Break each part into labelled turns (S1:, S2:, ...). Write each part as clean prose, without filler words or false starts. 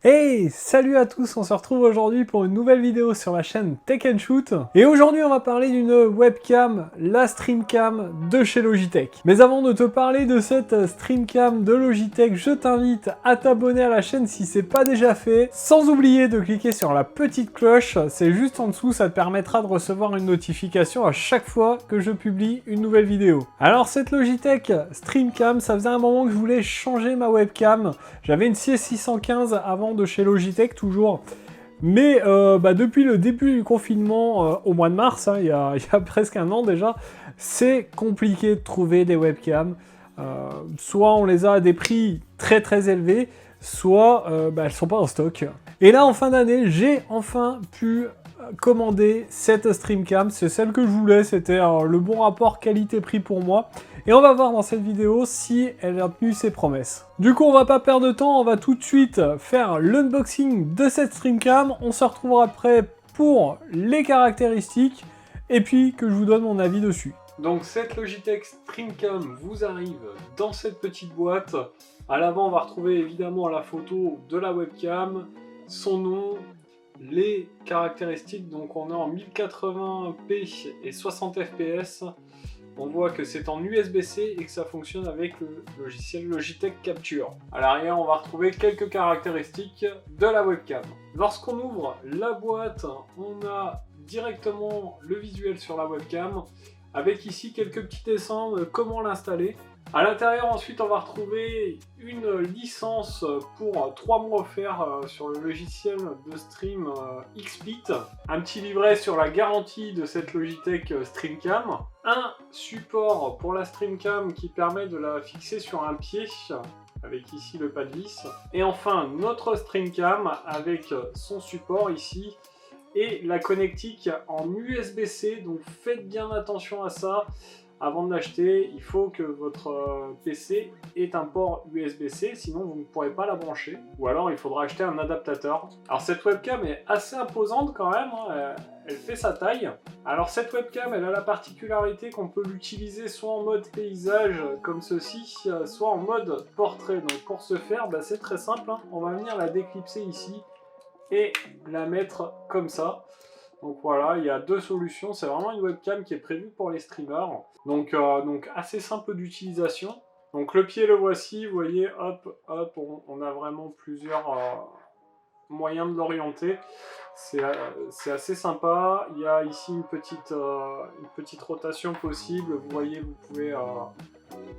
S1: Hey, salut à tous, on se retrouve aujourd'hui pour une nouvelle vidéo sur ma chaîne Tech & Shoot. Et aujourd'hui on va parler d'une webcam, la Streamcam de chez Logitech. Mais avant de te parler de cette Streamcam de Logitech, je t'invite à t'abonner à la chaîne si c'est pas déjà fait, sans oublier de cliquer sur la petite cloche, c'est juste en dessous, ça te permettra de recevoir une notification à chaque fois que je publie une nouvelle vidéo. Alors cette Logitech Streamcam, ça faisait un moment que je voulais changer ma webcam. J'avais une CS615 avant de chez Logitech toujours, mais depuis le début du confinement au mois de mars, il y a presque un an déjà, c'est compliqué de trouver des webcams. Soit on les a à des prix très élevés, soit elles sont pas en stock. Et là en fin d'année, j'ai enfin pu commander cette Streamcam, c'est celle que je voulais, c'était le bon rapport qualité-prix pour moi. Et on va voir dans cette vidéo si elle a tenu ses promesses. Du coup, on va pas perdre de temps, on va tout de suite faire l'unboxing de cette Streamcam. On se retrouvera après pour les caractéristiques et puis que je vous donne mon avis dessus. Donc cette Logitech Streamcam vous arrive dans cette petite boîte. À l'avant, on va retrouver évidemment la photo de la webcam, son nom, les caractéristiques. Donc on est en 1080p et 60 fps. On voit que c'est en USB-C et que ça fonctionne avec le logiciel Logitech Capture. À l'arrière, on va retrouver quelques caractéristiques de la webcam. Lorsqu'on ouvre la boîte, on a directement le visuel sur la webcam, avec ici quelques petits dessins de comment l'installer. À l'intérieur, ensuite, on va retrouver une licence pour 3 mois offerts sur le logiciel de stream XSplit. Un petit livret sur la garantie de cette Logitech Streamcam. Un support pour la Streamcam qui permet de la fixer sur un pied, avec ici le pas de vis. Et enfin, notre Streamcam avec son support ici. Et la connectique en USB-C, donc faites bien attention à ça. Avant de l'acheter, il faut que votre PC ait un port USB-C, sinon vous ne pourrez pas la brancher. Ou alors il faudra acheter un adaptateur. Alors cette webcam est assez imposante quand même, hein, elle fait sa taille. Alors cette webcam, elle a la particularité qu'on peut l'utiliser soit en mode paysage comme ceci, soit en mode portrait. Donc pour ce faire, c'est très simple, hein. On va venir la déclipser ici et la mettre comme ça. Donc voilà, il y a deux solutions, c'est vraiment une webcam qui est prévue pour les streamers. Donc assez simple d'utilisation. Donc le pied le voici, vous voyez, hop, on a vraiment plusieurs moyens de l'orienter. C'est assez sympa. Il y a ici une petite rotation possible, vous voyez, vous pouvez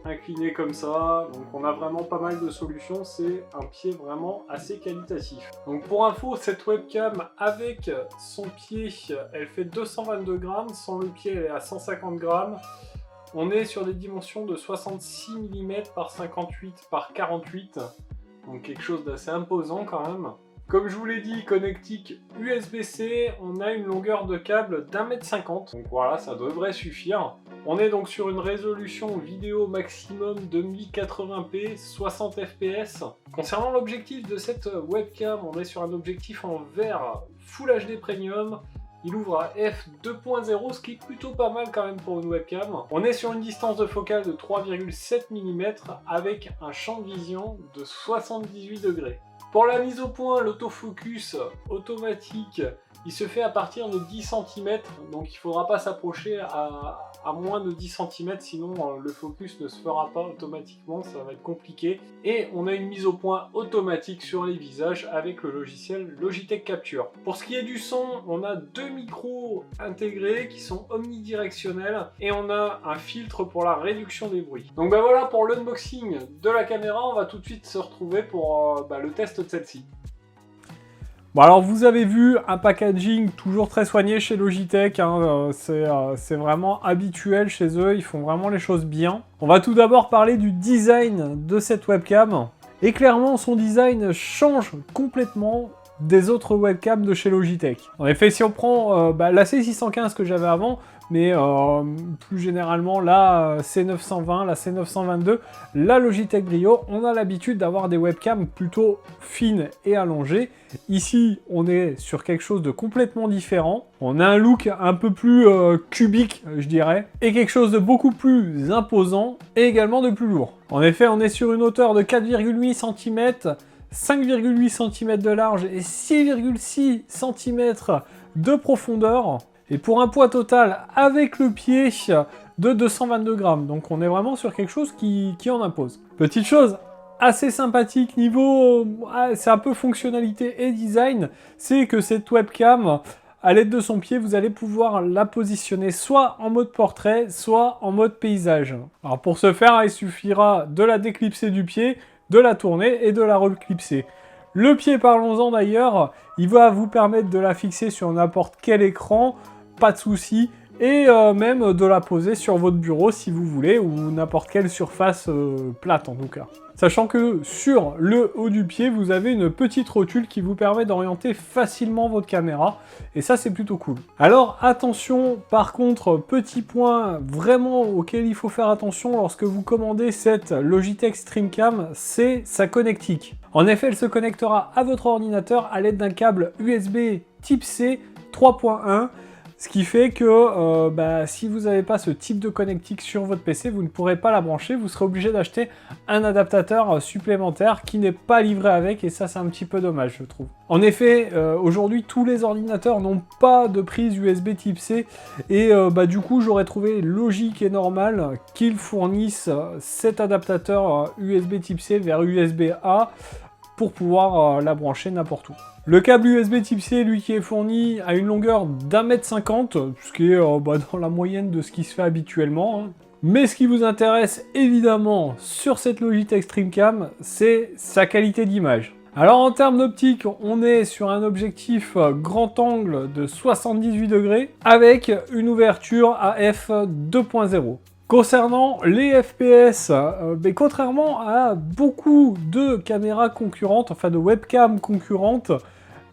S1: incliné comme ça, donc on a vraiment pas mal de solutions, c'est un pied vraiment assez qualitatif. Donc pour info, cette webcam avec son pied, elle fait 222 grammes, sans le pied elle est à 150 grammes. On est sur des dimensions de 66 mm par 58 par 48, donc quelque chose d'assez imposant quand même. Comme je vous l'ai dit, connectique USB-C, on a une longueur de câble d'1,50 m. Donc voilà, ça devrait suffire. On est donc sur une résolution vidéo maximum de 1080p, 60 fps. Concernant l'objectif de cette webcam, on est sur un objectif en verre Full HD Premium. Il ouvre à f2.0, ce qui est plutôt pas mal quand même pour une webcam. On est sur une distance de focale de 3,7 mm avec un champ de vision de 78 degrés. Pour la mise au point, l'autofocus automatique, il se fait à partir de 10 cm, donc il ne faudra pas s'approcher à moins de 10 cm, sinon le focus ne se fera pas automatiquement, ça va être compliqué. Et on a une mise au point automatique sur les visages avec le logiciel Logitech Capture. Pour ce qui est du son, on a deux micros intégrés qui sont omnidirectionnels et on a un filtre pour la réduction des bruits. Donc voilà pour l'unboxing de la caméra, on va tout de suite se retrouver pour le test de celle-ci. Bon alors vous avez vu un packaging toujours très soigné chez Logitech, hein, c'est vraiment habituel chez eux, ils font vraiment les choses bien. On va tout d'abord parler du design de cette webcam. Et clairement son design change complètement des autres webcams de chez Logitech. En effet, si on prend la C615 que j'avais avant, mais plus généralement la C920, la C922, la Logitech Brio, on a l'habitude d'avoir des webcams plutôt fines et allongées. Ici, on est sur quelque chose de complètement différent. On a un look un peu plus cubique, je dirais, et quelque chose de beaucoup plus imposant et également de plus lourd. En effet, on est sur une hauteur de 4,8 cm, 5,8 cm de large et 6,6 cm de profondeur. Et pour un poids total avec le pied de 222 grammes. Donc on est vraiment sur quelque chose qui en impose. Petite chose assez sympathique niveau, c'est un peu fonctionnalité et design, c'est que cette webcam, à l'aide de son pied, vous allez pouvoir la positionner soit en mode portrait, soit en mode paysage. Alors pour ce faire, il suffira de la déclipser du pied, de la tourner et de la reclipser. Le pied, parlons-en d'ailleurs, il va vous permettre de la fixer sur n'importe quel écran, pas de souci, et même de la poser sur votre bureau si vous voulez, ou n'importe quelle surface plate en tout cas. Sachant que sur le haut du pied, vous avez une petite rotule qui vous permet d'orienter facilement votre caméra, et ça c'est plutôt cool. Alors attention, par contre, petit point vraiment auquel il faut faire attention lorsque vous commandez cette Logitech StreamCam, c'est sa connectique. En effet, elle se connectera à votre ordinateur à l'aide d'un câble USB Type C 3.1, ce qui fait que si vous n'avez pas ce type de connectique sur votre PC, vous ne pourrez pas la brancher, vous serez obligé d'acheter un adaptateur supplémentaire qui n'est pas livré avec, et ça c'est un petit peu dommage je trouve. En effet, aujourd'hui tous les ordinateurs n'ont pas de prise USB Type C, et du coup j'aurais trouvé logique et normal qu'ils fournissent cet adaptateur USB Type C vers USB-A pour pouvoir la brancher n'importe où. Le câble USB Type C, lui, qui est fourni à une longueur d'1,50 m, ce qui est dans la moyenne de ce qui se fait habituellement. Hein. Mais ce qui vous intéresse évidemment sur cette Logitech StreamCam, c'est sa qualité d'image. Alors en termes d'optique, on est sur un objectif grand angle de 78 degrés avec une ouverture à f 2.0. Concernant les FPS, contrairement à beaucoup de caméras concurrentes, enfin de webcams concurrentes,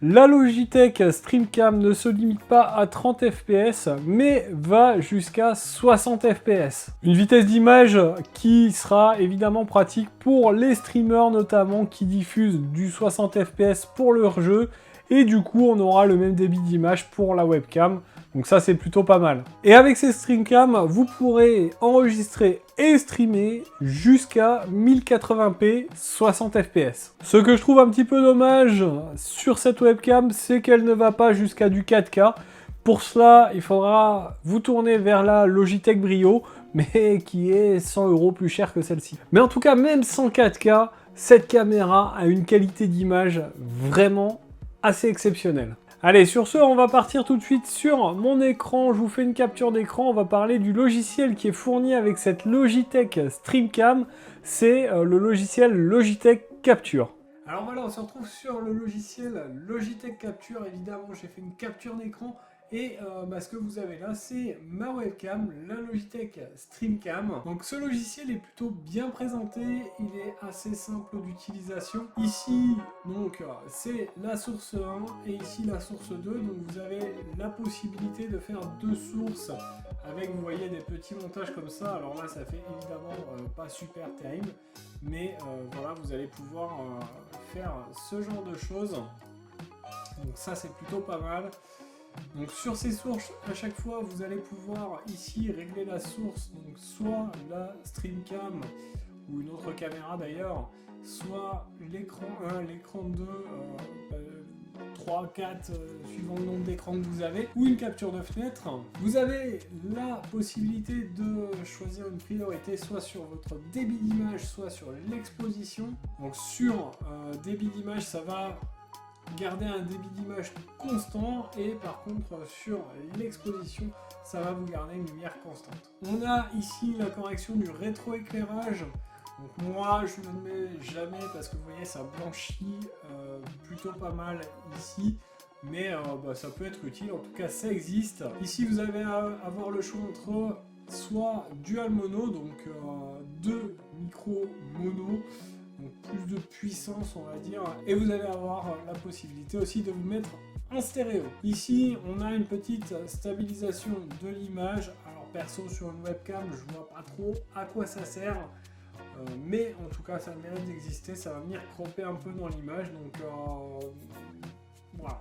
S1: la Logitech StreamCam ne se limite pas à 30 fps, mais va jusqu'à 60 fps. Une vitesse d'image qui sera évidemment pratique pour les streamers notamment qui diffusent du 60 fps pour leur jeu, et du coup on aura le même débit d'image pour la webcam. Donc ça c'est plutôt pas mal. Et avec ces StreamCam, vous pourrez enregistrer et streamer jusqu'à 1080p 60 fps. Ce que je trouve un petit peu dommage sur cette webcam, c'est qu'elle ne va pas jusqu'à du 4K. Pour cela, il faudra vous tourner vers la Logitech Brio, mais qui est 100 € plus cher que celle-ci. Mais en tout cas, même sans 4K, cette caméra a une qualité d'image vraiment assez exceptionnelle. Allez, sur ce, on va partir tout de suite sur mon écran. Je vous fais une capture d'écran. On va parler du logiciel qui est fourni avec cette Logitech StreamCam. C'est le logiciel Logitech Capture. Alors voilà, on se retrouve sur le logiciel Logitech Capture. Évidemment, j'ai fait une capture d'écran. Et ce que vous avez là, c'est ma webcam, la Logitech StreamCam. Donc ce logiciel est plutôt bien présenté, il est assez simple d'utilisation. Ici, donc, c'est la source 1 et ici la source 2. Donc vous avez la possibilité de faire deux sources avec, vous voyez, des petits montages comme ça. Alors là, ça fait évidemment pas super terrible, mais voilà, vous allez pouvoir faire ce genre de choses. Donc ça, c'est plutôt pas mal. Donc sur ces sources, à chaque fois, vous allez pouvoir ici régler la source, donc soit la StreamCam ou une autre caméra d'ailleurs, soit l'écran 1, l'écran 2, 3, 4, suivant le nombre d'écrans que vous avez, ou une capture de fenêtre. Vous avez la possibilité de choisir une priorité soit sur votre débit d'image, soit sur l'exposition. Donc sur débit d'image, ça va garder un débit d'image constant, et par contre sur l'exposition ça va vous garder une lumière constante. On a ici la correction du rétroéclairage. Donc moi je ne le mets jamais parce que vous voyez ça blanchit plutôt pas mal ici, mais ça peut être utile, en tout cas ça existe. Ici vous allez avoir le choix entre soit dual mono, donc deux micros mono, donc plus de puissance on va dire, et vous allez avoir la possibilité aussi de vous mettre en stéréo. Ici on a une petite stabilisation de l'image. Alors perso sur une webcam je vois pas trop à quoi ça sert, mais en tout cas ça mérite d'exister, ça va venir cropper un peu dans l'image, donc voilà,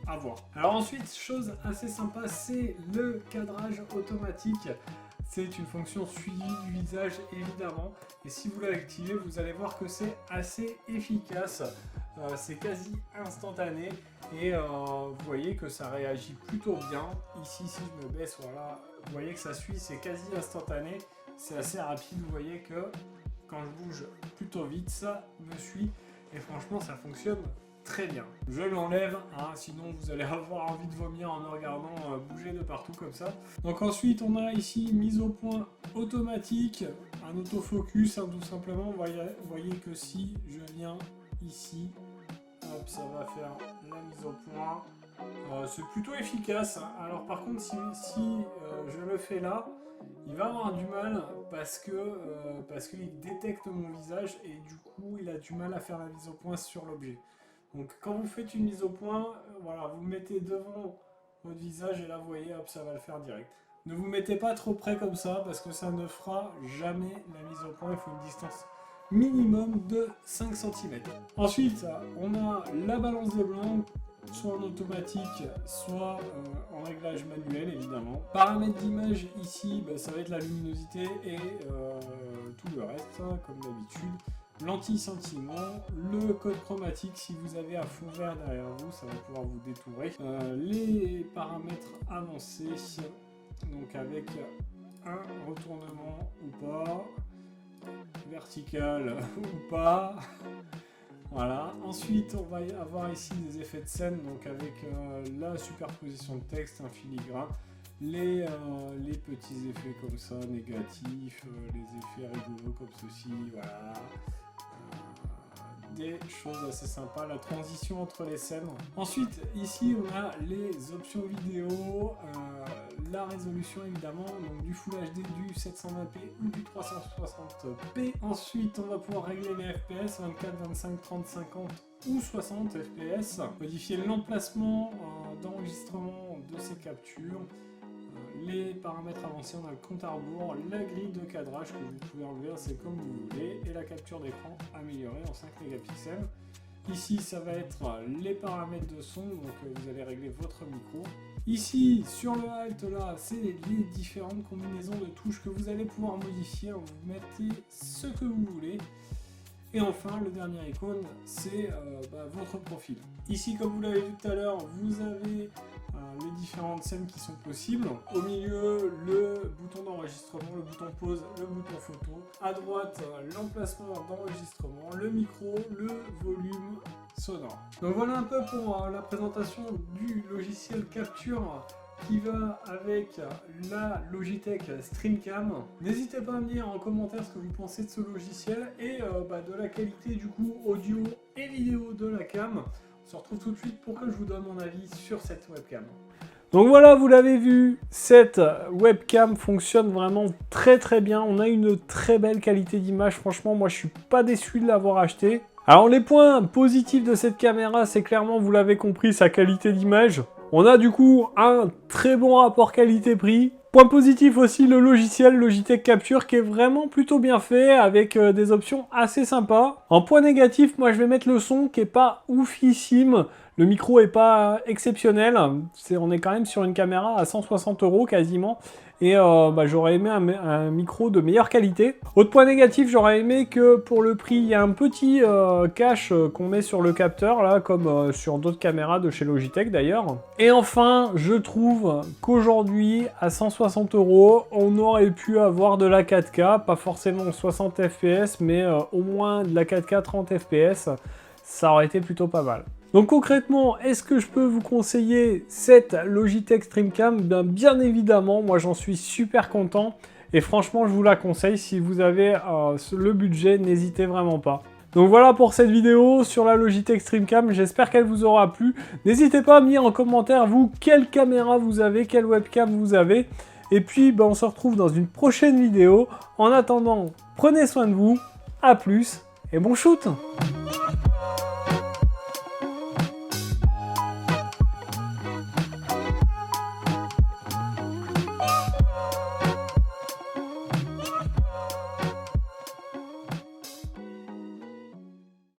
S1: à voir. Alors ensuite, chose assez sympa, c'est le cadrage automatique. c'est une fonction suivi du visage évidemment. Et si vous l'activez, vous allez voir que c'est assez efficace. C'est quasi instantané et vous voyez que ça réagit plutôt bien. Ici, si je me baisse, voilà, vous voyez que ça suit, c'est quasi instantané. C'est assez rapide, vous voyez que quand je bouge plutôt vite, ça me suit. Et franchement, ça fonctionne très bien. Je l'enlève, hein, sinon vous allez avoir envie de vomir en me regardant bouger de partout comme ça. Donc ensuite, on a ici mise au point automatique, un autofocus, hein, tout simplement. Vous voyez que si je viens ici, hop, ça va faire la mise au point. C'est plutôt efficace. Alors par contre, si je le fais là, il va avoir du mal parce qu'il détecte mon visage et du coup, il a du mal à faire la mise au point sur l'objet. Donc quand vous faites une mise au point, voilà, vous mettez devant votre visage et là, vous voyez, hop, ça va le faire direct. Ne vous mettez pas trop près comme ça parce que ça ne fera jamais la mise au point. Il faut une distance minimum de 5 cm. Ensuite, on a la balance des blancs, soit en automatique, soit en réglage manuel évidemment. Paramètres d'image ici, ça va être la luminosité et tout le reste, hein, comme d'habitude. L'anti-sentiment, le code chromatique, si vous avez un fond vert derrière vous, ça va pouvoir vous détourer. Les paramètres avancés, donc avec un retournement ou pas, vertical ou pas. Voilà. Ensuite, on va avoir ici des effets de scène, donc avec la superposition de texte, un filigrane, les petits effets comme ça, négatifs, les effets rigoureux comme ceci, voilà. Des choses assez sympas, la transition entre les scènes. Ensuite, ici, on a les options vidéo, la résolution évidemment, donc du Full HD, du 720p ou du 360p. Ensuite, on va pouvoir régler les FPS, 24, 25, 30, 50 ou 60 FPS. Modifier l'emplacement d'enregistrement de ces captures. Les paramètres avancés, on a le compte à rebours, la grille de cadrage que vous pouvez enlever, c'est comme vous voulez, et la capture d'écran améliorée en 5 mégapixels. Ici, ça va être les paramètres de son, donc vous allez régler votre micro. Ici, sur le Alt, là, c'est les différentes combinaisons de touches que vous allez pouvoir modifier. Vous mettez ce que vous voulez. Et enfin, le dernier icône, c'est votre profil. Ici, comme vous l'avez vu tout à l'heure, vous avez les différentes scènes qui sont possibles. Au milieu, le bouton d'enregistrement, le bouton pause, le bouton photo. À droite, l'emplacement d'enregistrement, le micro, le volume sonore. Donc voilà un peu pour la présentation du logiciel Capture qui va avec la Logitech StreamCam. N'hésitez pas à me dire en commentaire ce que vous pensez de ce logiciel et de la qualité du coup audio et vidéo de la cam. On se retrouve tout de suite pour que je vous donne mon avis sur cette webcam. Donc voilà, vous l'avez vu, cette webcam fonctionne vraiment très très bien. On a une très belle qualité d'image. Franchement, moi je suis pas déçu de l'avoir acheté. Alors les points positifs de cette caméra, c'est clairement, vous l'avez compris, sa qualité d'image. On a du coup un très bon rapport qualité-prix. Point positif aussi, le logiciel Logitech Capture qui est vraiment plutôt bien fait avec des options assez sympas. En point négatif, moi je vais mettre le son qui est pas oufissime. Le micro est pas exceptionnel. On est quand même sur une caméra à 160 € quasiment. Et j'aurais aimé un micro de meilleure qualité. Autre point négatif, j'aurais aimé que pour le prix, il y a un petit cache qu'on met sur le capteur, là, comme sur d'autres caméras de chez Logitech d'ailleurs. Et enfin, je trouve qu'aujourd'hui, à 160 €, on aurait pu avoir de la 4K, pas forcément 60 fps, mais au moins de la 4K 30 fps. Ça aurait été plutôt pas mal. Donc concrètement, est-ce que je peux vous conseiller cette Logitech StreamCam? Bien évidemment, moi j'en suis super content et franchement je vous la conseille. Si vous avez le budget, n'hésitez vraiment pas. Donc voilà pour cette vidéo sur la Logitech StreamCam, j'espère qu'elle vous aura plu. N'hésitez pas à me dire en commentaire, vous, quelle caméra vous avez, quelle webcam vous avez. Et puis on se retrouve dans une prochaine vidéo. En attendant, prenez soin de vous, à plus et bon shoot!